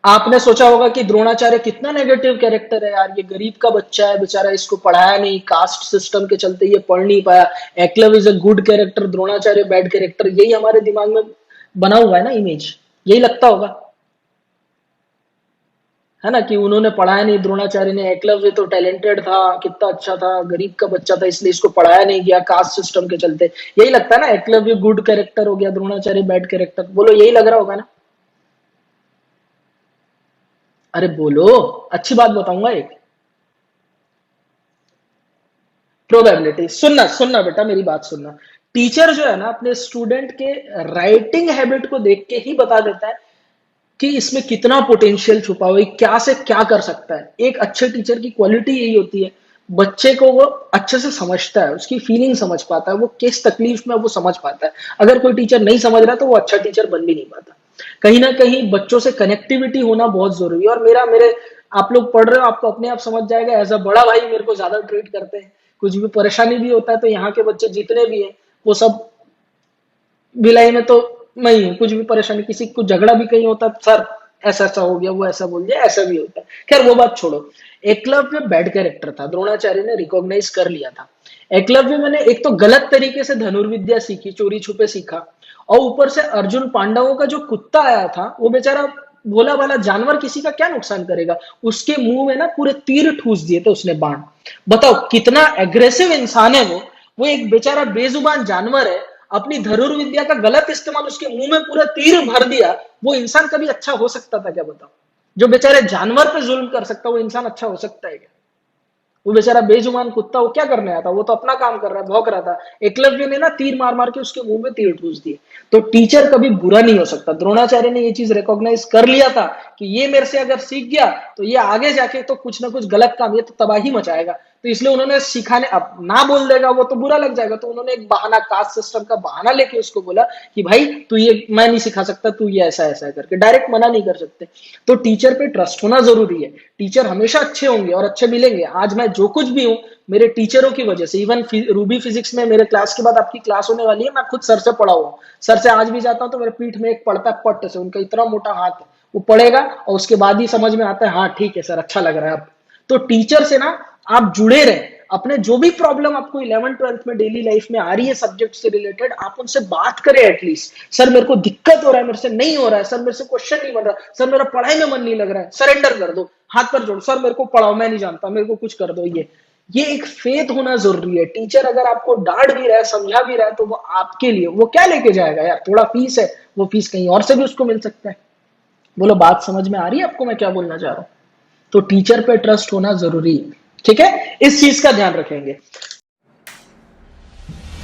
आपने सोचा होगा कि द्रोणाचार्य कितना नेगेटिव कैरेक्टर है यार, ये गरीब का बच्चा है बेचारा, इसको पढ़ाया नहीं, कास्ट सिस्टम के चलते ये पढ़ नहीं पाया। Eklavya is a good character, Dronacharya bad character, यही हमारे दिमाग में बना हुआ है ना इमेज, यही लगता होगा, है ना, कि उन्होंने पढ़ाया नहीं द्रोणाचार्य ने, एकलव्य तो टैलेंटेड था, कितना अच्छा था, गरीब का बच्चा था, इसलिए इसको पढ़ाया नहीं गया कास्ट सिस्टम के चलते। यही लगता है ना, एकलव्य गुड कैरेक्टर हो गया, द्रोणाचार्य बैड कैरेक्टर, बोलो यही लग रहा होगा ना। अरे बोलो, अच्छी बात बताऊंगा एक। प्रोबेबिलिटी, सुनना सुनना बेटा, मेरी बात सुनना। टीचर जो है ना, अपने स्टूडेंट के राइटिंग हैबिट को देख के ही बता देता है कि इसमें कितना पोटेंशियल छुपा हुआ है, क्या से क्या कर सकता है। एक अच्छे टीचर की क्वालिटी यही होती है, बच्चे को वो अच्छे से समझता है, उसकी फीलिंग समझ पाता है, वो किस तकलीफ में वो समझ पाता है। अगर कोई टीचर नहीं समझ रहा तो वो अच्छा टीचर बन भी नहीं पाता। कहीं ना कहीं बच्चों से कनेक्टिविटी होना बहुत जरूरी है। और मेरा मेरे आप लोग पढ़ रहे हो, आपको अपने आप समझ जाएगा, एज अ बड़ा भाई मेरे को ज्यादा ट्रीट करते हैं। कुछ भी परेशानी भी होता है तो यहाँ के बच्चे जितने भी हैं वो सब भिलाई में तो मैं ही हूँ। कुछ भी परेशानी, किसी को झगड़ा भी कहीं होता है, सर ऐसा ऐसा हो गया, वो ऐसा बोल दिया, ऐसा भी होता है। खैर वो बात छोड़ो। एकलव्य बैड कैरेक्टर था, द्रोणाचार्य ने रिकॉग्नाइज कर लिया था। एकलव्य मैंने एक तो गलत तरीके से धनुर्विद्या सीखी, चोरी छुपे सीखा, और ऊपर से अर्जुन, पांडवों का जो कुत्ता आया था, वो बेचारा भोला भाला जानवर किसी का क्या नुकसान करेगा, उसके मुंह में ना पूरे तीर ठूस दिए थे उसने, बाण। बताओ कितना एग्रेसिव इंसान है वो एक बेचारा बेजुबान जानवर है, अपनी धनुर्विद्या का गलत इस्तेमाल, उसके मुंह में पूरा तीर भर दिया। वो इंसान कभी अच्छा हो सकता था क्या, बताओ? जो बेचारे जानवर पे जुल्म कर सकता वो इंसान अच्छा हो सकता है क्या? वो बेचारा बेजुबान कुत्ता, वो क्या करने आया था, वो तो अपना काम कर रहा है, भौंक रहा था। एकलव्य ने ना तीर मार मार के उसके मुंह में तीर ठूस दिए। तो टीचर कभी बुरा नहीं हो सकता। द्रोणाचार्य ने ये चीज रिकॉग्नाइज कर लिया था कि ये मेरे से अगर सीख गया तो ये आगे जाके तो कुछ ना कुछ गलत काम, ये तो तबाही मचाएगा। तो इसलिए उन्होंने सिखाने, अब ना बोल देगा वो तो बुरा लग जाएगा, तो उन्होंने एक बहाना, कास्ट सिस्टम का बहाना लेके उसको बोला कि भाई तू ये मैं नहीं सिखा सकता, तू ये ऐसा ऐसा करके, डायरेक्ट मना नहीं कर सकते। तो टीचर पे ट्रस्ट होना जरूरी है। टीचर हमेशा अच्छे होंगे और अच्छे मिलेंगे। आज मैं जो कुछ भी हूँ मेरे टीचरों की वजह से। इवन रूबी फिजिक्स में मेरे क्लास के बाद आपकी क्लास होने वाली है, मैं खुद सर से पढ़ा हुआ हूँ। सर से आज भी जाता हूँ तो मेरे पीठ में एक पड़ता है पट्ट से, उनका इतना मोटा हाथ है, वो पड़ेगा और उसके बाद ही समझ में आता है, हाँ ठीक है सर, अच्छा लग रहा है अब। तो टीचर से ना आप जुड़े रहे। अपने जो भी प्रॉब्लम आपको 11th 12th में डेली लाइफ में आ रही है सब्जेक्ट से रिलेटेड, आप उनसे बात करें एटलीस्ट। सर मेरे को दिक्कत हो रहा है, मेरे से नहीं हो रहा है सर, मेरे से क्वेश्चन नहीं बन रहा सर, मेरा पढ़ाई में मन नहीं लग रहा है, सरेंडर कर दो, हाथ पर जोड़, सर मेरे को पढ़ाओ, मैं नहीं जानता, मेरे को कुछ कर दो। ये एक फेथ होना जरूरी है। टीचर अगर आपको डांट भी रहा है, समझा भी रहा है, तो वो आपके लिए, वो क्या लेके जाएगा यार, थोड़ा फीस है, वो फीस कहीं और से भी उसको मिल सकता है। बोलो बात समझ में आ रही है आपको मैं क्या बोलना चाह रहा हूं? तो टीचर पे ट्रस्ट होना जरूरी है, ठीक है, इस चीज का ध्यान रखेंगे।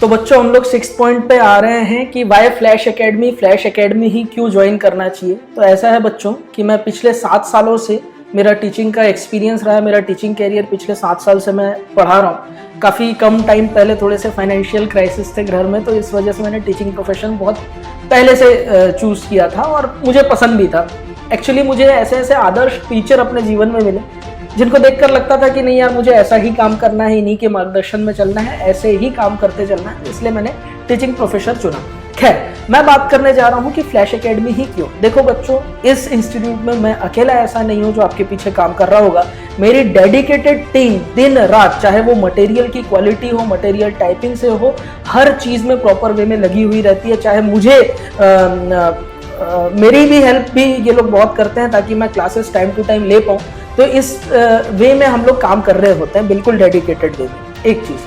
तो बच्चों हम लोग 6 पॉइंट पे आ रहे हैं कि वाई फ्लैश एकेडमी ही क्यों ज्वाइन करना चाहिए। तो ऐसा है बच्चों कि मैं पिछले 7 सालों से मेरा टीचिंग का एक्सपीरियंस रहा है, मेरा टीचिंग कैरियर पिछले 7 साल से मैं पढ़ा रहा हूँ। काफ़ी कम टाइम पहले थोड़े से फाइनेंशियल क्राइसिस थे घर में, तो इस वजह से मैंने टीचिंग प्रोफेशन बहुत पहले से चूज़ किया था और मुझे पसंद भी था। एक्चुअली मुझे ऐसे ऐसे आदर्श टीचर अपने जीवन में मिले जिनको देखकर लगता था कि नहीं यार मुझे ऐसा ही काम करना है, इन्हीं के मार्गदर्शन में चलना है, ऐसे ही काम करते चलना है, इसलिए मैंने टीचिंग प्रोफेशन चुना। खैर, मैं बात करने जा रहा हूँ कि फ्लैश एकेडमी ही क्यों। देखो बच्चों, इस इंस्टीट्यूट में मैं अकेला ऐसा नहीं हूँ जो आपके पीछे काम कर रहा होगा। मेरी डेडिकेटेड टीम दिन रात, चाहे वो मटेरियल की क्वालिटी हो, मटेरियल टाइपिंग से हो, हर चीज़ में प्रॉपर वे में लगी हुई रहती है। चाहे मुझे मेरी भी हेल्प भी ये लोग बहुत करते हैं ताकि मैं क्लासेस टाइम टू टाइम ले पाऊँ। तो इस वे में हम लोग काम कर रहे होते हैं, बिल्कुल डेडिकेटेड वे में। एक चीज़।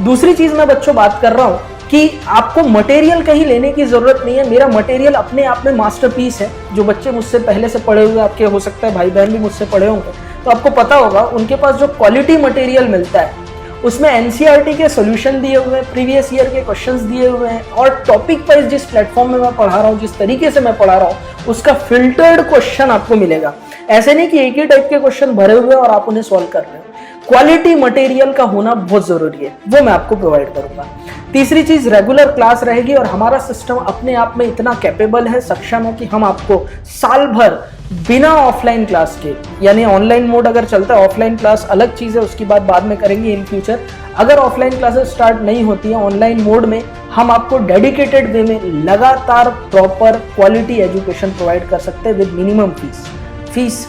दूसरी चीज़ मैं बच्चों बात कर रहा हूँ कि आपको मटेरियल कहीं लेने की ज़रूरत नहीं है। मेरा मटेरियल अपने आप में मास्टरपीस है। जो बच्चे मुझसे पहले से पढ़े हुए, आपके हो सकता है भाई बहन भी मुझसे पढ़े होंगे, तो आपको पता होगा उनके पास जो क्वालिटी मटेरियल मिलता है उसमें एनसीईआरटी के सॉल्यूशन दिए हुए हैं, प्रीवियस ईयर के क्वेश्चंस दिए हुए हैं, और टॉपिक वाइज जिस प्लेटफॉर्म में मैं पढ़ा रहा हूँ, जिस तरीके से मैं पढ़ा रहा हूँ, उसका फिल्टर्ड क्वेश्चन आपको मिलेगा। ऐसे नहीं कि एक ही टाइप के क्वेश्चन भरे हुए और आप उन्हें सॉल्व कर रहे हो। क्वालिटी मटेरियल का होना बहुत जरूरी है, वो मैं आपको प्रोवाइड करूंगा। तीसरी चीज, रेगुलर क्लास रहेगी और हमारा सिस्टम अपने आप में इतना कैपेबल है, सक्षम है कि हम आपको साल भर बिना ऑफलाइन क्लास के, यानी ऑनलाइन मोड अगर चलता है, ऑफलाइन क्लास अलग चीज है, उसकी बात बाद में करेंगे इन फ्यूचर। अगर ऑफलाइन क्लासेस स्टार्ट नहीं होती है, ऑनलाइन मोड में हम आपको डेडिकेटेड वे में लगातार प्रॉपर क्वालिटी एजुकेशन प्रोवाइड कर सकते हैं विद मिनिमम फीस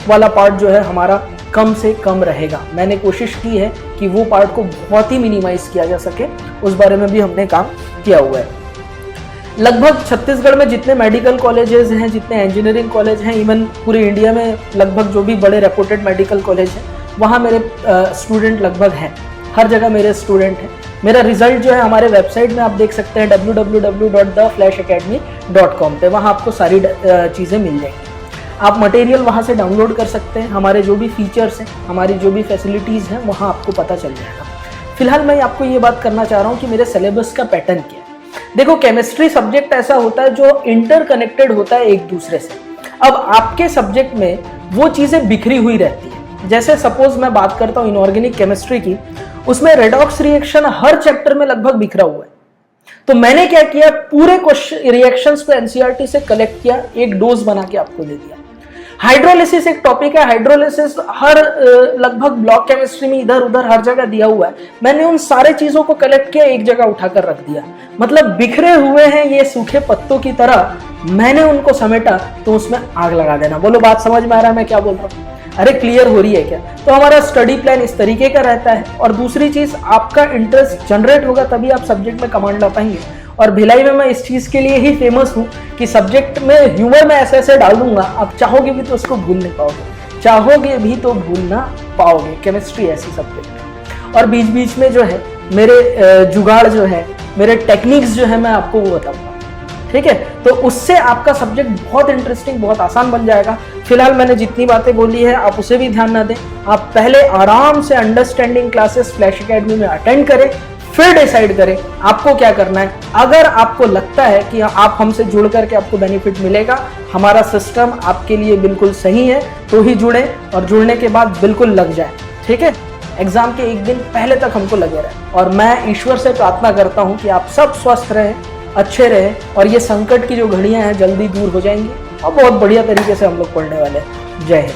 वाला पार्ट जो है हमारा कम से कम रहेगा। मैंने कोशिश की है कि वो पार्ट को बहुत ही मिनिमाइज किया जा सके, उस बारे में भी हमने काम किया हुआ है। लगभग छत्तीसगढ़ में जितने मेडिकल कॉलेजेस हैं, जितने इंजीनियरिंग कॉलेज हैं, इवन पूरे इंडिया में लगभग जो भी बड़े रेपुटेड मेडिकल कॉलेज हैं, वहाँ मेरे स्टूडेंट लगभग हैं। हर जगह मेरे स्टूडेंट हैं। मेरा रिजल्ट जो है हमारे वेबसाइट में आप देख सकते हैं www.theflashacademy.com पे, वहाँ आपको सारी चीज़ें मिल जाएंगी। आप मटेरियल वहाँ से डाउनलोड कर सकते हैं। हमारे जो भी फीचर्स हैं, हमारी जो भी फैसिलिटीज़ हैं, वहाँ आपको पता चल जाएगा। फिलहाल मैं आपको ये बात करना चाह रहा हूँ कि मेरे सिलेबस का पैटर्न क्या है। देखो, केमिस्ट्री सब्जेक्ट ऐसा होता है जो इंटरकनेक्टेड होता है एक दूसरे से। अब आपके सब्जेक्ट में वो चीज़ें बिखरी हुई रहती है। जैसे सपोज मैं बात करता हूँ इनऑर्गेनिक केमिस्ट्री की, उसमें रेडॉक्स रिएक्शन हर चैप्टर में लगभग बिखरा हुआ है। तो मैंने क्या किया, पूरे क्वेश्चन रिएक्शंस को एनसीईआरटी से कलेक्ट किया, एक डोज बना के आपको दे दिया। हाइड्रोलिसिस एक टॉपिक है, हाइड्रोलिसिस हर लगभग ब्लॉक केमिस्ट्री में इधर उधर हर जगह दिया हुआ है। मैंने उन सारे चीजों को कलेक्ट किया, एक जगह उठाकर रख दिया। मतलब बिखरे हुए हैं ये सूखे पत्तों की तरह, मैंने उनको समेटा, तो उसमें आग लगा देना। बोलो बात समझ में आ रहा है मैं क्या बोल रहा हूँ? अरे क्लियर हो रही है क्या? तो हमारा स्टडी प्लान इस तरीके का रहता है। और दूसरी चीज, आपका इंटरेस्ट जनरेट होगा तभी आप सब्जेक्ट में कमांड ला पाएंगे। और भिलाई में मैं इस चीज के लिए ही फेमस हूँ कि सब्जेक्ट में ह्यूमर में ऐसे ऐसे डाल दूंगा, आप चाहोगे भी तो उसको भूल नहीं पाओगे, चाहोगे भी तो भूल ना पाओगे। केमिस्ट्री ऐसी सब्जेक्ट है। और बीच बीच में जो है मेरे जुगाड़ जो है, मेरे टेक्निक्स जो है, मैं आपको वो बताऊंगा। ठीक है, तो उससे आपका सब्जेक्ट बहुत इंटरेस्टिंग, बहुत आसान बन जाएगा। फिलहाल मैंने जितनी बातें बोली है आप उसे भी ध्यान ना दें। आप पहले आराम से अंडरस्टैंडिंग क्लासेस फ्लैश एकेडमी में अटेंड करें, फिर डिसाइड करें आपको क्या करना है। अगर आपको लगता है कि आप हमसे जुड़ करके आपको बेनिफिट मिलेगा, हमारा सिस्टम आपके लिए बिल्कुल सही है, तो ही जुड़ें और जुड़ने के बाद बिल्कुल लग जाए। ठीक है, एग्जाम के एक दिन पहले तक हमको लगे रहे। और मैं ईश्वर से प्रार्थना करता हूं कि आप सब स्वस्थ रहें, अच्छे रहें, और ये संकट की जो घड़ियां हैं जल्दी दूर हो जाएंगी और बहुत बढ़िया तरीके से हम लोग पढ़ने वाले हैं। जय हिंद।